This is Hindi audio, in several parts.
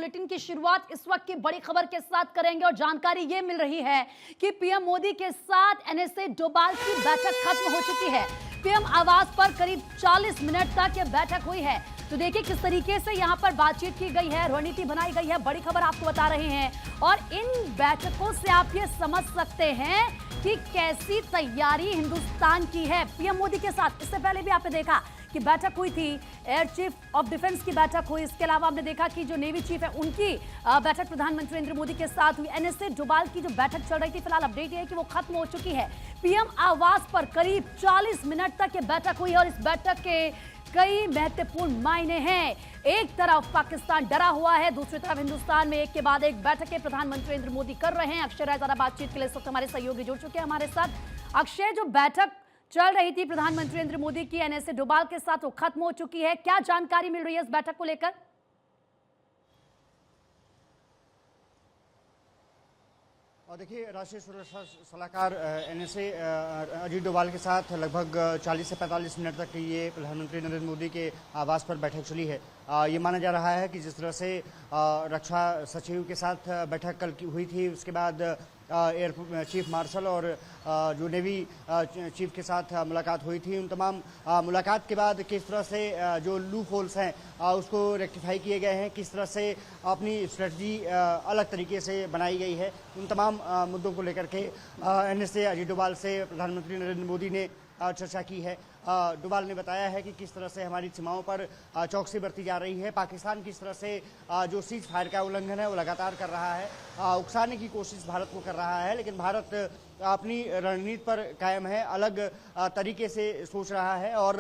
बुलेटिन की शुरुआत इस वक्त की बड़ी खबर के साथ करेंगे और जानकारी ये मिल रही है कि पीएम मोदी के साथ एनएसए डोभाल की बैठक खत्म हो चुकी है। पीएम आवास पर करीब 40 मिनट तक यह बैठक हुई है। तो देखिए किस तरीके से यहां पर बातचीत की गई है, रणनीति बनाई गई है, बड़ी खबर आपको बता रहे हैं। और इन बैठकों से आप ये समझ सकते हैं कि कैसी तैयारी हिंदुस्तान की है पीएम मोदी के साथ। इससे पहले भी आपने देखा कि बैठक हुई थी, एयर चीफ ऑफ डिफेंस की बैठक हुई। इसके अलावा हमने देखा कि जो नेवी चीफ है उनकी बैठक प्रधानमंत्री नरेंद्र मोदी के साथ हुई। एनएसए डोभाल की जो बैठक चल रही थी, फिलहाल अपडेट ये है कि वो खत्म हो चुकी है। पीएम आवास पर करीब 40 मिनट तक ये बैठक हुई और इस बैठक के कई महत्वपूर्ण मायने हैं। एक तरफ पाकिस्तान डरा हुआ है, दूसरी तरफ हिंदुस्तान में एक के बाद एक बैठकें प्रधानमंत्री नरेंद्र मोदी कर रहे हैं। अक्षय राय ज्यादा बातचीत के लिए इस वक्त हमारे सहयोगी जुड़ चुके हैं हमारे साथ। अक्षय, जो बैठक चल रही थी प्रधानमंत्री नरेंद्र मोदी की एनएसए डोभाल के साथ, वो खत्म हो चुकी है, क्या जानकारी मिल रही है इस बैठक को लेकर? और देखिए, राष्ट्रीय सुरक्षा सलाहकार एनएसए अजीत डोभाल के साथ लगभग 40 से 45 मिनट तक ये प्रधानमंत्री नरेंद्र मोदी के आवास पर बैठक चली है। ये माना जा रहा है कि जिस तरह से रक्षा सचिव के साथ बैठक कल हुई थी, उसके बाद एयर चीफ मार्शल और जो नेवी चीफ के साथ मुलाकात हुई थी, उन तमाम मुलाकात के बाद किस तरह से जो लूप होल्स हैं उसको रेक्टिफाई किए गए हैं, किस तरह से अपनी स्ट्रेटजी अलग तरीके से बनाई गई है, उन तमाम मुद्दों को लेकर के एनएसए अजीत डोभाल से प्रधानमंत्री नरेंद्र मोदी ने चर्चा की है। डोभाल ने बताया है कि किस तरह से हमारी सीमाओं पर चौकसी बरती जा रही है, पाकिस्तान किस तरह से जो सीज फायर का उल्लंघन है वो लगातार कर रहा है, उकसाने की कोशिश भारत को कर रहा है, लेकिन भारत अपनी रणनीति पर कायम है, अलग तरीके से सोच रहा है और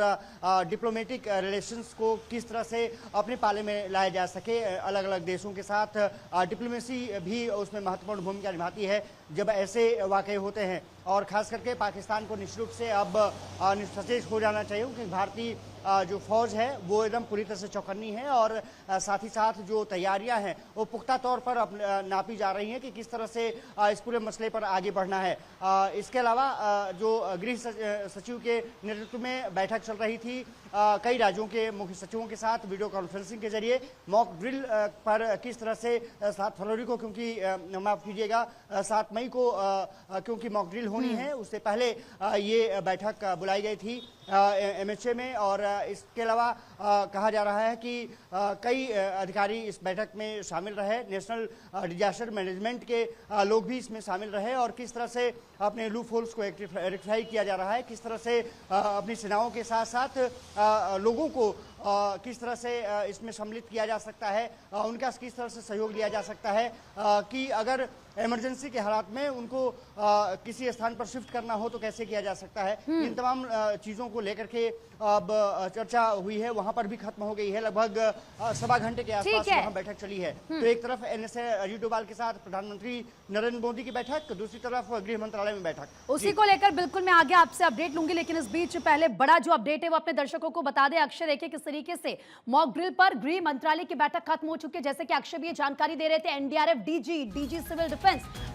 डिप्लोमेटिक रिलेशंस को किस तरह से अपने पाले में लाया जा सके। अलग अलग देशों के साथ डिप्लोमेसी भी उसमें महत्वपूर्ण भूमिका निभाती है जब ऐसे वाकये होते हैं। और खास करके पाकिस्तान को निश्चित रूप से अब सचेत हो जाना चाहिए, क्योंकि भारतीय जो फौज है वो एकदम पूरी तरह से चौकन्नी है और साथ ही साथ जो तैयारियां हैं वो पुख्ता तौर पर नापी जा रही हैं कि किस तरह से इस पूरे मसले पर आगे बढ़ना है। इसके अलावा जो गृह सचिव के नेतृत्व में बैठक चल रही थी, कई राज्यों के मुख्य सचिवों के साथ वीडियो कॉन्फ्रेंसिंग के जरिए मॉक ड्रिल पर किस तरह से 7 फरवरी को, क्योंकि माफ कीजिएगा 7 मई को क्योंकि मॉक ड्रिल होनी है, उससे पहले ये बैठक बुलाई गई थी एमएचए में। और इसके अलावा कहा जा रहा है कि कई अधिकारी इस बैठक में शामिल रहे, नेशनल डिजास्टर मैनेजमेंट के लोग भी इसमें शामिल रहे और किस तरह से अपने लूप होल्स को रेक्टिफाई किया जा रहा है, किस तरह से अपनी सेनाओं के साथ साथ लोगों को किस तरह से इसमें सम्मिलित किया जा सकता है, उनका किस तरह से सहयोग लिया जा सकता है कि अगर इमरजेंसी के हालात में उनको किसी स्थान पर शिफ्ट करना हो तो कैसे किया जा सकता है। इन तमाम चीज़ों को लेकर के अब चर्चा हुई है, वहां पर भी खत्म हो गई है। लगभग 1.25 घंटे के आसपास वहां बैठक चली है। तो एक तरफ एनएसए अजीत डोभाल के साथ प्रधानमंत्री नरेंद्र मोदी की बैठक, दूसरी तरफ गृह मंत्रालय में बैठक। उसी को लेकर बिल्कुल मैं आगे आपसे अपडेट लूंगी, लेकिन इस बीच पहले बड़ा जो अपडेट है वो अपने दर्शकों को बता दें। अक्षय, देखिए किस तरीके से मॉक ड्रिल पर गृह मंत्रालय की बैठक खत्म हो चुकी है। जैसे कि अक्षय भी ये जानकारी दे रहे थे, एनडीआरएफ डीजी सिविल डिफेंस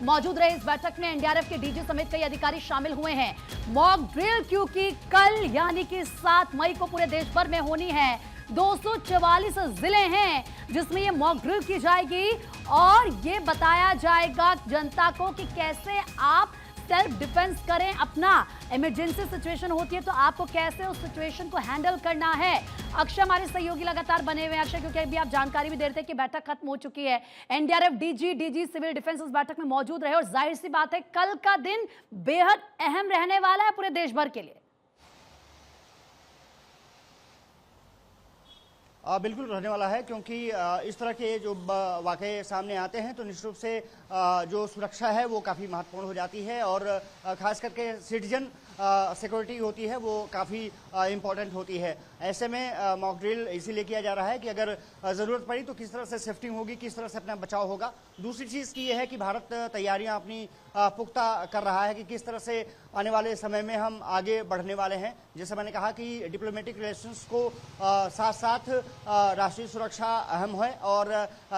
मौजूद रहे इस बैठक में। एनडीआरएफ के डीजी समेत कई अधिकारी शामिल हुए हैं। मॉक ड्रिल क्योंकि कल यानी कि 7 मई को पूरे देश भर में होनी है। 244 जिले हैं जिसमें ये मॉक ड्रिल की जाएगी और ये बताया जाएगा जनता को कि कैसे आप सेल्फ डिफेंस करें। अपना इमरजेंसी सिचुएशन होती है तो आपको कैसे उस सिचुएशन को हैंडल करना है। अक्षय हमारे सहयोगी लगातार बने हुए हैं। अक्षय, क्योंकि अभी आप जानकारी भी दे रहे थे कि बैठक खत्म हो चुकी है, एनडीआरएफ डीजी सिविल डिफेंस उस बैठक में मौजूद रहे और जाहिर सी बात है कल का दिन बेहद अहम रहने वाला है पूरे देश भर के लिए। बिल्कुल रहने वाला है, क्योंकि इस तरह के जो वाकये सामने आते हैं तो निश्चित रूप से जो सुरक्षा है वो काफ़ी महत्वपूर्ण हो जाती है और खास करके सिटीजन सिक्योरिटी होती है वो काफ़ी इम्पोर्टेंट होती है। ऐसे में मॉक ड्रिल इसीलिए किया जा रहा है कि अगर ज़रूरत पड़ी तो किस तरह से सेफ्टिंग होगी, किस तरह से अपना बचाव होगा। दूसरी चीज़ की ये है कि भारत तैयारियां अपनी पुख्ता कर रहा है कि किस तरह से आने वाले समय में हम आगे बढ़ने वाले हैं। जैसे मैंने कहा कि डिप्लोमेटिक रिलेशंस को साथ साथ राष्ट्रीय सुरक्षा अहम है और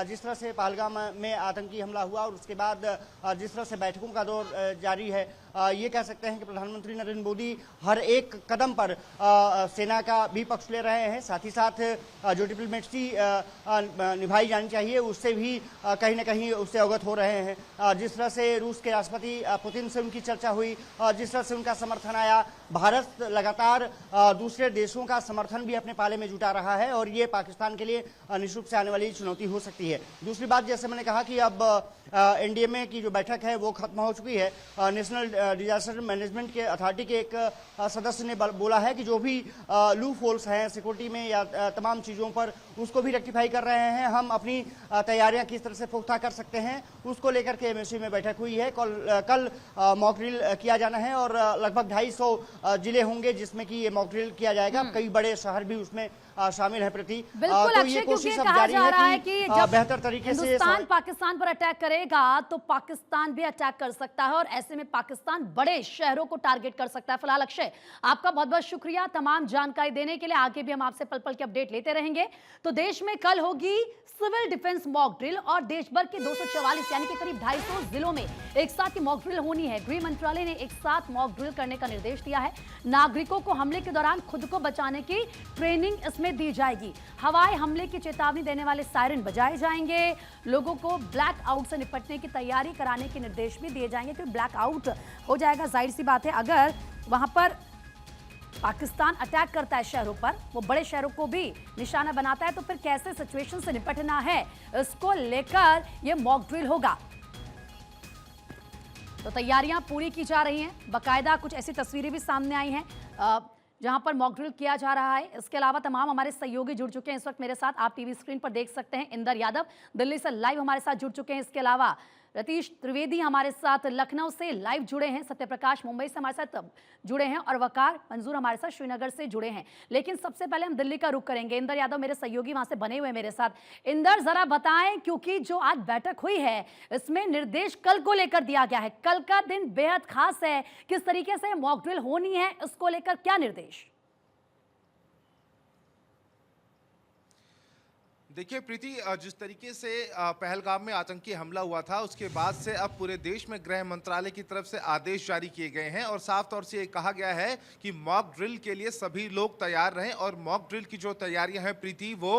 जिस तरह से पहलगाम में आतंकी हमला हुआ और उसके बाद जिस तरह से बैठकों का दौर जारी है, ये कह सकते हैं कि प्रधानमंत्री नरेंद्र मोदी हर एक कदम पर सेना का भी पक्ष ले रहे हैं। साथ ही साथ जो डिप्लोमेसी निभाई जानी चाहिए उससे भी कहीं ना कहीं उससे अवगत हो रहे हैं। जिस तरह से रूस के राष्ट्रपति पुतिन से उनकी चर्चा हुई, जिस तरह से उनका समर्थन आया, भारत लगातार दूसरे देशों का समर्थन भी अपने पाले में जुटा रहा है और ये पाकिस्तान के लिए निश्चित रूप से आने वाली चुनौती हो सकती है। दूसरी बात, जैसे मैंने कहा कि अब एनडीएमए की जो बैठक है वो खत्म हो चुकी है। नेशनल डिजास्टर मैनेजमेंट के अथॉरिटी के एक सदस्य ने बोला है कि जो भी लूप होल्स हैं सिक्योरिटी में या तमाम चीज़ों पर, उसको भी रेक्टिफाई कर रहे हैं। हम अपनी तैयारियां किस तरह से पुख्ता कर सकते हैं उसको लेकर के एमएससी में बैठक हुई है। कल मॉक ड्रिल किया जाना है और लगभग 250 जिले होंगे जिसमें कि ये मॉक ड्रिल किया जाएगा। कई बड़े शहर भी उसमें शामिल है। प्रति बिल्कुल तो अक्षय, ये क्योंकि कोशिश अब कहा जारी जा रहा है है कि कि जब बेहतर तरीके से हिंदुस्तान पाकिस्तान पर अटैक करेगा तो पाकिस्तान भी अटैक कर सकता है और ऐसे में पाकिस्तान बड़े शहरों को टारगेट कर सकता है। फिलहाल अक्षय, आपका बहुत बहुत शुक्रिया तमाम जानकारी देने के लिए। आगे भी हम आपसे पल पल की अपडेट लेते रहेंगे। तो देश में कल होगी सिविल डिफेंस मॉक ड्रिल और देश भर के 244 यानी कि करीब 250 जिलों में एक साथ ही मॉक ड्रिल होनी है। गृह मंत्रालय ने एक साथ मॉक ड्रिल करने का निर्देश दिया है। नागरिकों को हमले के दौरान खुद को बचाने की ट्रेनिंग इसमें दी जाएगी। हवाई हमले की चेतावनी देने वाले सायरन बजाए जाएंगे। लोगों को ब्लैक आउट से निपटने की तैयारी कराने के निर्देश भी दिए जाएंगे, क्योंकि ब्लैक आउट हो जाएगा। जाहिर सी बात है, अगर वहां पर पाकिस्तान अटैक करता है शहरों पर, वो बड़े शहरों को भी निशाना बनाता है, तो फिर कैसे सिचुएशन से निपटना है इसको लेकर ये मॉक ड्रिल होगा। तो तैयारियां पूरी की जा रही हैं। बाकायदा कुछ ऐसी तस्वीरें भी सामने आई हैं जहां पर मॉक ड्रिल किया जा रहा है। इसके अलावा तमाम हमारे सहयोगी जुड़ चुके हैं इस वक्त मेरे साथ, आप टीवी स्क्रीन पर देख सकते हैं। इंदर यादव दिल्ली से लाइव हमारे साथ जुड़ चुके हैं। इसके अलावा रतीश त्रिवेदी हमारे साथ लखनऊ से लाइव जुड़े हैं, सत्यप्रकाश मुंबई से हमारे साथ जुड़े हैं और वकार मंजूर हमारे साथ श्रीनगर से जुड़े हैं। लेकिन सबसे पहले हम दिल्ली का रुख करेंगे। इंदर यादव मेरे सहयोगी वहां से बने हुए मेरे साथ। इंदर, जरा बताएं, क्योंकि जो आज बैठक हुई है इसमें निर्देश कल को लेकर दिया गया है। कल का दिन बेहद खास है, किस तरीके से मॉक ड्रिल होनी है इसको लेकर क्या निर्देश? देखिए प्रीति, जिस तरीके से पहलगाम में आतंकी हमला हुआ था उसके बाद से अब पूरे देश में गृह मंत्रालय की तरफ से आदेश जारी किए गए हैं और साफ तौर से ये कहा गया है कि मॉक ड्रिल के लिए सभी लोग तैयार रहें और मॉक ड्रिल की जो तैयारियां हैं प्रीति वो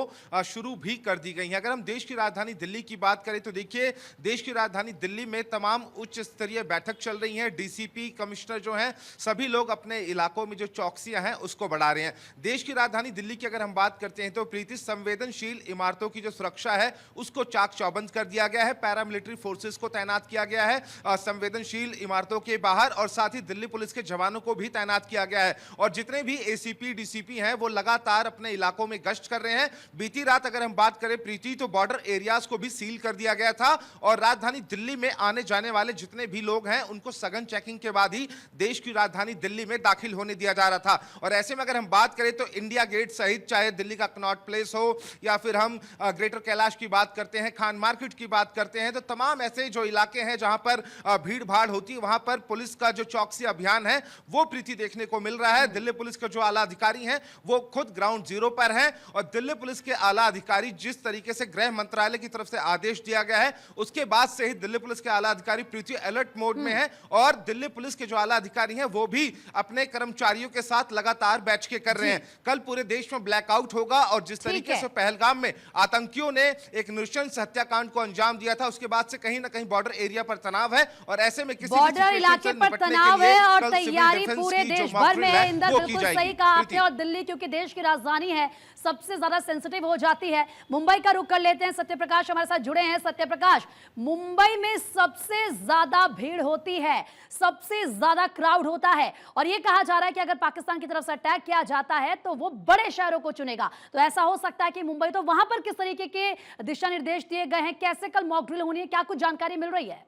शुरू भी कर दी गई हैं। अगर हम देश की राजधानी दिल्ली की बात करें तो देखिए, देश की राजधानी दिल्ली में तमाम उच्च स्तरीय बैठक चल रही है। डीसीपी कमिश्नर जो हैं सभी लोग अपने इलाकों में जो चौकसियां हैं उसको बढ़ा रहे हैं। देश की राजधानी दिल्ली की अगर हम बात करते हैं तो प्रीति, संवेदनशील इमारतों की जो सुरक्षा है उसको चाक चौबंद कर दिया गया है। पैरामिलिट्री फोर्सेस को तैनात किया गया है संवेदनशील इमारतों के बाहर और साथ ही दिल्ली पुलिस के जवानों को भी तैनात किया गया है। और जितने भी एसीपी डीसीपी हैं वो लगातार अपने इलाकों में गश्त कर रहे हैं। बीती रात अगर हम बात करें प्रीति तो बॉर्डर एरियाज को भी सील कर दिया गया था और राजधानी दिल्ली में आने जाने वाले जितने भी लोग हैं उनको सघन चेकिंग के बाद ही देश की राजधानी दिल्ली में दाखिल होने दिया जा रहा था। और ऐसे में अगर हम बात करें तो इंडिया गेट सहित चाहे दिल्ली का कनॉट प्लेस हो या फिर हम ग्रेटर कैलाश की बात करते हैं, खान मार्केट की बात करते हैं, तो तमाम ऐसे जो इलाके हैं जहां पर भीड़ भाड़ होती है वहां पर पुलिस का जो चौकसी अभियान है वो प्रीति देखने को मिल रहा है। दिल्ली पुलिस के जो आला अधिकारी हैं वो खुद ग्राउंड जीरो पर हैं और दिल्ली पुलिस के आला अधिकारी जिस तरीके से गृह मंत्रालय की तरफ से आदेश दिया गया है उसके बाद से ही दिल्ली पुलिस के आला अधिकारी प्रीति अलर्ट मोड में है और दिल्ली पुलिस के जो आला अधिकारी हैं वो भी अपने कर्मचारियों के साथ लगातार बैठकें कर रहे हैं। कल पूरे देश में ब्लैकआउट होगा और जिस तरीके से पहलगाम में आतंकियों ने एक नृशंस हत्याकांड को अंजाम दिया था उसके बाद से कहीं ना कहीं बॉर्डर एरिया पर तनाव है और ऐसे में किसी बॉर्डर इलाके पर तनाव है और तैयारी पूरे देश भर में है। इंदर, बिल्कुल सही कहा आपने। और दिल्ली क्योंकि देश की राजधानी है सबसे ज्यादा सेंसिटिव हो जाती है। मुंबई का रुख कर लेते हैं, सत्यप्रकाश हमारे साथ जुड़े हैं। सत्यप्रकाश, मुंबई में सबसे ज्यादा भीड़ होती है, सबसे ज्यादा क्राउड होता है और यह कहा जा रहा है कि अगर पाकिस्तान की तरफ से अटैक किया जाता है तो वो बड़े शहरों को चुनेगा। तो ऐसा हो सकता है कि मुंबई, तो वहां पर किस तरीके के दिशा निर्देश दिए गए हैं, कैसे कल मॉक ड्रिल होनी है, क्या कुछ जानकारी मिल रही है?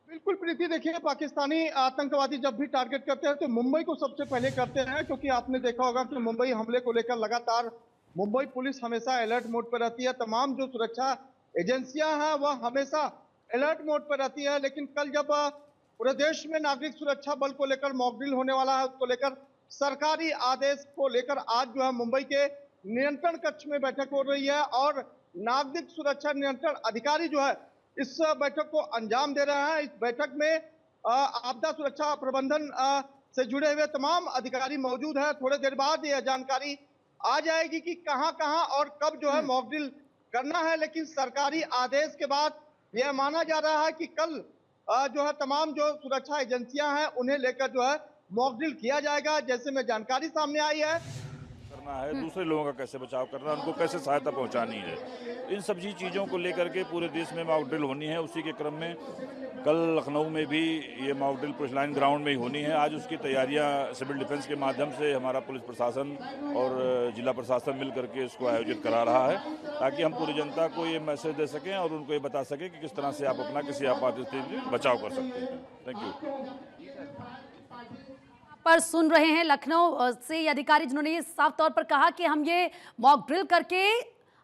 बिल्कुल प्रीति, देखिए पाकिस्तानी आतंकवादी जब भी टारगेट करते हैं तो मुंबई को सबसे पहले करते हैं, क्योंकि आपने देखा होगा कि मुंबई हमले को लेकर लगातार मुंबई पुलिस हमेशा अलर्ट मोड पर रहती है। तमाम जो सुरक्षा एजेंसियां हैं वह हमेशा अलर्ट मोड पर रहती है। लेकिन कल जब पूरे देश में नागरिक सुरक्षा बल को लेकर मॉक ड्रिल होने वाला है उसको लेकर सरकारी आदेश को लेकर आज जो है मुंबई के नियंत्रण कक्ष में बैठक हो रही है और नागरिक सुरक्षा नियंत्रण अधिकारी जो है इस बैठक को अंजाम दे रहे हैं। इस बैठक में आपदा सुरक्षा प्रबंधन से जुड़े हुए तमाम अधिकारी मौजूद हैं। थोड़ी देर बाद यह जानकारी आ जाएगी कि कहां कहां और कब जो है मॉक ड्रिल करना है, लेकिन सरकारी आदेश के बाद यह माना जा रहा है कि कल जो है तमाम जो सुरक्षा एजेंसियां हैं उन्हें लेकर जो है मॉक ड्रिल किया जाएगा। जैसे में जानकारी सामने आई है, करना है, दूसरे लोगों का कैसे बचाव करना है, उनको कैसे सहायता पहुंचानी है, इन सभी चीज़ों को लेकर के पूरे देश में मॉक ड्रिल होनी है। उसी के क्रम में कल लखनऊ में भी ये mock drill police line ground में ही होनी है। आज उसकी तैयारियां सिविल डिफेंस के माध्यम से हमारा पुलिस प्रशासन और जिला प्रशासन मिल करके इसको आयोजित करा रहा है, ताकि हम पूरी जनता को ये मैसेज दे सकें और उनको ये बता सकें कि किस तरह से आप अपना किसी आपात स्थिति में बचाव कर सकते हैं। Thank you. पर सुन रहे हैं लखनऊ से ये अधिकारी जिन्होंने ये साफ तौर पर कहा कि हम ये मॉक ड्रिल करके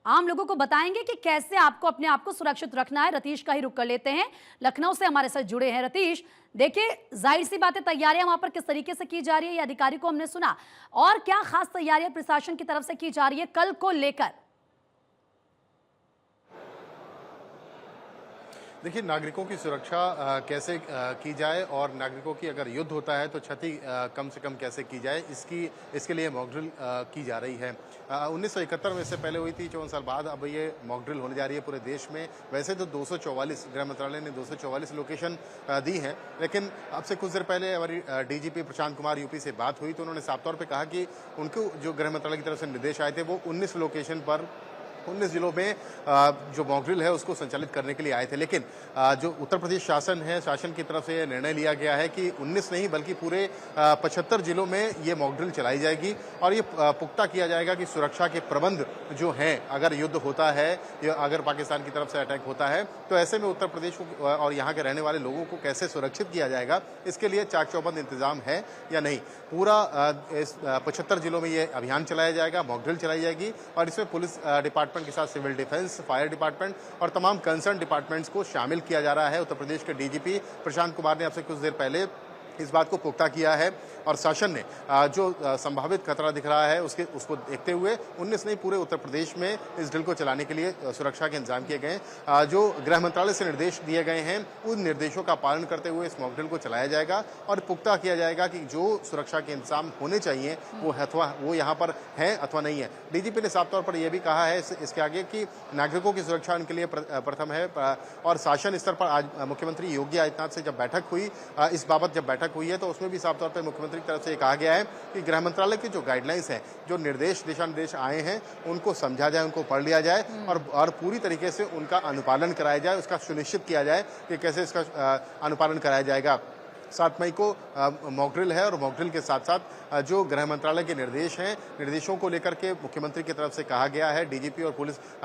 आम लोगों को बताएंगे कि कैसे आपको अपने आप को सुरक्षित रखना है। रतीश का ही रुख कर लेते हैं, लखनऊ से हमारे साथ जुड़े हैं। रतीश, देखिए जाहिर सी बात है तैयारियां वहां पर किस तरीके से की जा रही है, ये अधिकारी को हमने सुना, और क्या खास तैयारियां प्रशासन की तरफ से की जा रही है कल को लेकर? देखिए, नागरिकों की सुरक्षा कैसे की जाए और नागरिकों की अगर युद्ध होता है तो क्षति कम से कम कैसे की जाए, इसके लिए मॉक ड्रिल की जा रही है। 1971 में इससे पहले हुई थी, 54 साल बाद अब ये मॉक ड्रिल होने जा रही है पूरे देश में। वैसे तो 244 गृह मंत्रालय ने 244 लोकेशन दी है, लेकिन अब से कुछ देर पहले हमारी डीजीपी प्रशांत कुमार यूपी से बात हुई तो उन्होंने साफ तौर पर कहा कि उनको जो गृह मंत्रालय की तरफ से निर्देश आए थे वो 19 लोकेशन पर 19 जिलों में जो मॉक ड्रिल है उसको संचालित करने के लिए आए थे। लेकिन जो उत्तर प्रदेश शासन की तरफ से यह निर्णय लिया गया है कि 19 नहीं बल्कि पूरे 75 जिलों में ये मॉक ड्रिल चलाई जाएगी और ये पुख्ता किया जाएगा कि सुरक्षा के प्रबंध जो हैं, अगर युद्ध होता है या अगर पाकिस्तान की तरफ से अटैक होता है तो ऐसे में उत्तर प्रदेश और यहाँ के रहने वाले लोगों को कैसे सुरक्षित किया जाएगा, इसके लिए चाक चौबंद इंतजाम है या नहीं। पूरा 75 जिलों में ये अभियान चलाया जाएगा, मॉक ड्रिल चलाई जाएगी और इसमें पुलिस डिपार्टमेंट के साथ सिविल डिफेंस, फायर डिपार्टमेंट और तमाम कंसर्न डिपार्टमेंट्स को शामिल किया जा रहा है। उत्तर प्रदेश के डीजीपी प्रशांत कुमार ने आपसे कुछ देर पहले इस बात को पुख्ता किया है और शासन ने जो संभावित खतरा दिख रहा है उसको देखते हुए 19 नहीं पूरे उत्तर प्रदेश में इस ड्रिल को चलाने के लिए सुरक्षा के इंतजाम किए गए। जो गृह मंत्रालय से निर्देश दिए गए हैं उन निर्देशों का पालन करते हुए इस मॉक ड्रिल को चलाया जाएगा और पुख्ता किया जाएगा कि जो सुरक्षा के इंतजाम होने चाहिए वो यहाँ पर है अथवा नहीं है। डीजीपी ने साफ तौर पर यह भी कहा है इसके आगे कि नागरिकों की सुरक्षा उनके लिए प्रथम है और शासन स्तर पर आज मुख्यमंत्री योगी आदित्यनाथ से जब बैठक हुई, इस बाबत जब बैठक हुई है तो उसमें भी साफ तौर पर मुख्यमंत्री की तरफ से कहा गया है कि गृह मंत्रालय की जो गाइडलाइंस हैं, जो दिशा निर्देश आए हैं उनको समझा जाए, उनको पढ़ लिया जाए और पूरी तरीके से उनका अनुपालन कराया जाए, उसका सुनिश्चित किया जाए कि कैसे इसका अनुपालन कराया जाएगा। 7 मई को मॉक ड्रिल है और मॉक ड्रिल के साथ साथ जो गृह मंत्रालय के निर्देशों को लेकर के मुख्यमंत्री की तरफ से कहा गया है डीजीपी और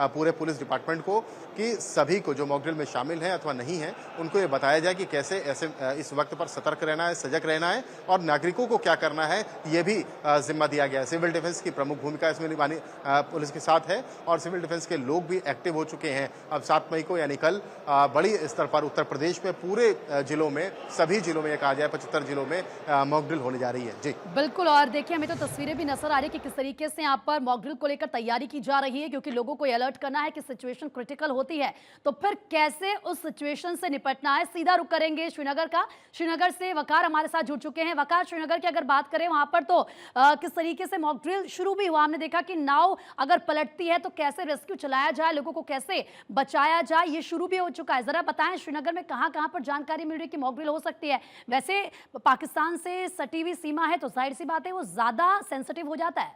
पूरे पुलिस डिपार्टमेंट को कि सभी को जो मॉक ड्रिल में शामिल हैं अथवा नहीं है उनको ये बताया जाए कि कैसे ऐसे इस वक्त पर सतर्क रहना है, सजग रहना है और नागरिकों को क्या करना है ये भी जिम्मा दिया गया है। सिविल डिफेंस की प्रमुख भूमिका इसमें निभानी पुलिस के साथ है और सिविल डिफेंस के लोग भी एक्टिव हो चुके हैं। अब 7 मई को यानी कल बड़ी स्तर पर उत्तर प्रदेश में पूरे जिलों में, सभी जिलों में कहा जाए 75 जिलों में मॉक ड्रिल होने जा रही है। जी बिल्कुल, और देखिए हमें तो तस्वीरें भी नजर आ रही है कि किस तरीके से यहाँ पर मॉक ड्रिल को लेकर तैयारी की जा रही है, क्योंकि लोगों को अलर्ट करना है कि सिचुएशन क्रिटिकल होती है तो फिर कैसे उस सिचुएशन से निपटना है। सीधा रुख करेंगे श्रीनगर का, श्रीनगर से वकार हमारे साथ जुड़ चुके हैं। वकार, श्रीनगर की अगर बात करें वहां पर तो किस तरीके से मॉक ड्रिल शुरू भी हुआ, हमने देखा कि नाव अगर पलटती है तो कैसे रेस्क्यू चलाया जाए, लोगों को कैसे बचाया जाए, ये शुरू भी हो चुका है। जरा बताएं श्रीनगर में कहां कहां पर जानकारी मिल रही है कि मॉक ड्रिल हो सकती है। वैसे पाकिस्तान से सटी हुई सीमा है तो जाहिर सी बात है वो ज्यादा सेंसिटिव हो जाता है।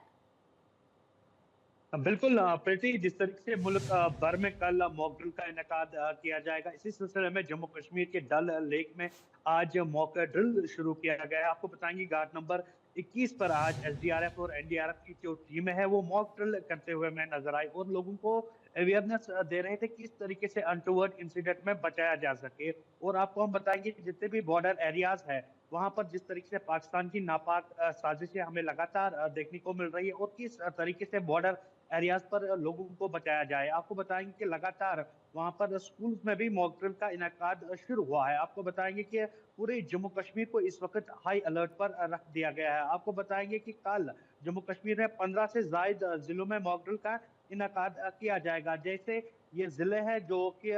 बिल्कुल प्रीति, जिस तरीके से मुल्क भर में कल मॉक ड्रिल का इनेकाद किया जाएगा, इसी सिलसिले में जम्मू कश्मीर के डल लेक में आज मॉक ड्रिल शुरू किया गया है। आपको बताएंगे घाट नंबर 21 पर आज एसडीआरएफ और एनडीआरएफ की जो टीम है वो मॉक ड्रिल करते हुए मैं नजर आई और लोगों को अवेयरनेस दे रहे थे किस तरीके से अनटूवर्ड इंसिडेंट में बचाया जा सके। और आपको हम बताएंगे कि जितने भी बॉर्डर एरियाज है वहां पर जिस तरीके से पाकिस्तान की नापाक साजिशें हमें लगातार देखने को मिल रही है और किस तरीके से बॉर्डर एरियाज पर लोगों को बचाया जाए। आपको बताएंगे कि लगातार वहां पर स्कूल में भी मॉक ड्रिल का इनेकाद शुरू हुआ है। आपको बताएंगे कि पूरे जम्मू कश्मीर को इस वक्त हाई अलर्ट पर रख दिया गया है। आपको बताएंगे कि कल जम्मू कश्मीर में 15 से ज्यादा जिलों में मॉक ड्रिल का इनकाद किया जाएगा। जैसे ये जिले हैं जो कि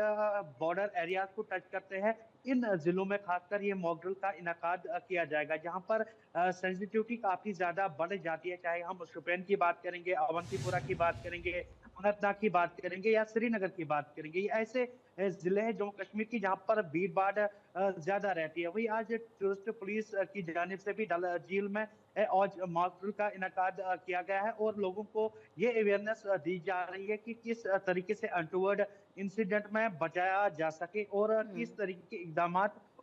बॉर्डर एरियाज को टच करते हैं, इन जिलों में खासकर ये मॉक ड्रिल का इनकाद किया जाएगा, जहां पर सेंसिटिविटी काफी ज्यादा बढ़ जाती है। चाहे हम शोपियान की बात करेंगे, अवंतीपुरा की बात करेंगे, अनंतनाग की बात करेंगे या श्रीनगर की बात करेंगे, ये ऐसे जिले हैं जम्मू कश्मीर की जहां पर भीड़ भाड़ ज्यादा रहती है। वही आज टूरिस्ट पुलिस की जानिब से भी डल झील में आज मॉक ड्रिल का इनकाद किया गया है और लोगों को ये अवेयरनेस दी जा रही है कि किस तरीके से अनटूवर्ड इंसिडेंट में बचाया जा सके और किस तरीके के इकदाम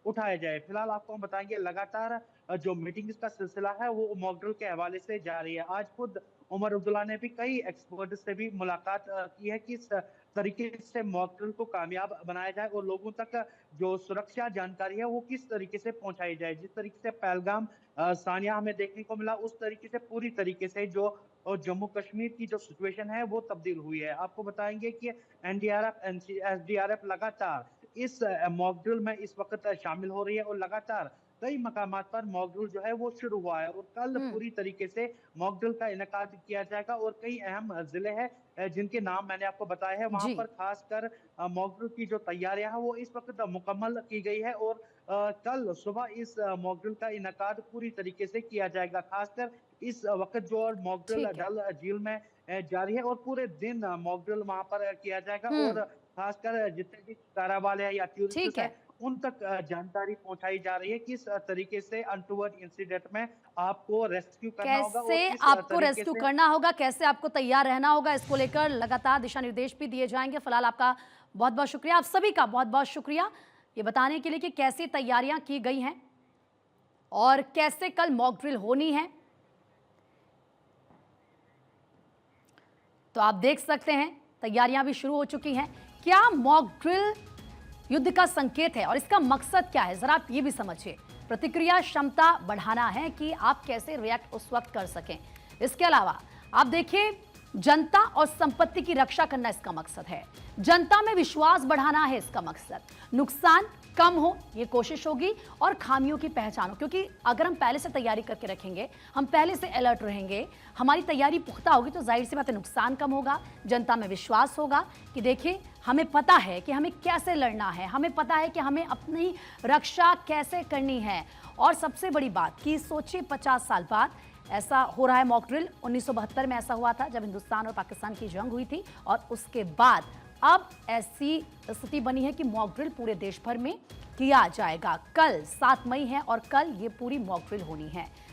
उठाए जाए। फिलहाल आपको हम बताएंगे लगातार जो मीटिंग का सिलसिला है वो मॉक ड्रिल के हवाले से जारी है। आज खुद उमर अब्दुल्ला ने भी कई एक्सपर्ट से भी मुलाकात की है कि इस तरीके से मॉक ड्रिल को कामयाब बनाया जाए और लोगों तक जो सुरक्षा जानकारी है वो किस तरीके से पहुंचाई जाए। जिस तरीके से पहलगाम सानिया हमें देखने को मिला, उस तरीके से पूरी तरीके से जो जम्मू कश्मीर की जो सिचुएशन है वो तब्दील हुई है। आपको बताएंगे कि एनडीआरएफ एसडीआरएफ लगातार इस मॉक ड्रिल में इस वक्त शामिल हो रही है और लगातार कई मकामात पर मॉक ड्रिल जो है वो शुरू हुआ है और कल पूरी तरीके से मॉक ड्रिल का इनकाद किया जाएगा और कई अहम जिले हैं जिनके नाम मैंने आपको बताए हैं, वहां पर खासकर मॉक ड्रिल की जो तैयारियां हैं वो इस वक्त मुकम्मल की गई है और कल सुबह इस मॉक ड्रिल का इनकाद पूरी तरीके से किया जाएगा। खासकर इस वक्त जो मॉक ड्रिल डल झील में जारी है और पूरे दिन मॉक ड्रिल वहां पर किया जाएगा और खासकर जितने भी कारावाले हैं या टूरिस्ट हैं उन तक जानकारी पहुंचाई जा रही है किस तरीके से अनटूवर्ड इंसिडेंट में आपको रेस्क्यू करना होगा, कैसे आपको रेस्क्यू करना होगा, कैसे आपको तैयार रहना होगा, इसको लेकर लगातार दिशा निर्देश भी दिए जाएंगे। फिलहाल आपका बहुत बहुत शुक्रिया, आप सभी का बहुत बहुत शुक्रिया ये बताने के लिए कि कैसी तैयारियां की गई हैं और कैसे कल मॉक ड्रिल होनी है। तो आप देख सकते हैं तैयारियां भी शुरू हो चुकी हैं। क्या मॉक ड्रिल युद्ध का संकेत है और इसका मकसद क्या है, जरा आप ये भी समझिए। प्रतिक्रिया क्षमता बढ़ाना है कि आप कैसे रिएक्ट उस वक्त कर सकें। इसके अलावा आप देखिए, जनता और संपत्ति की रक्षा करना इसका मकसद है, जनता में विश्वास बढ़ाना है इसका मकसद, नुकसान कम हो ये कोशिश होगी और खामियों की पहचान हो। क्योंकि अगर हम पहले से तैयारी करके रखेंगे, हम पहले से अलर्ट रहेंगे, हमारी तैयारी पुख्ता होगी, तो जाहिर सी बात है नुकसान कम होगा, जनता में विश्वास होगा कि देखिए हमें पता है कि हमें कैसे लड़ना है, हमें पता है कि हमें अपनी रक्षा कैसे करनी है। और सबसे बड़ी बात कि सोचिए 50 साल बाद ऐसा हो रहा है मॉक ड्रिल। 1972 में ऐसा हुआ था जब हिंदुस्तान और पाकिस्तान की जंग हुई थी और उसके बाद अब ऐसी स्थिति बनी है कि मॉक ड्रिल पूरे देश भर में किया जाएगा। कल 7 मई है और कल ये पूरी मॉक ड्रिल होनी है।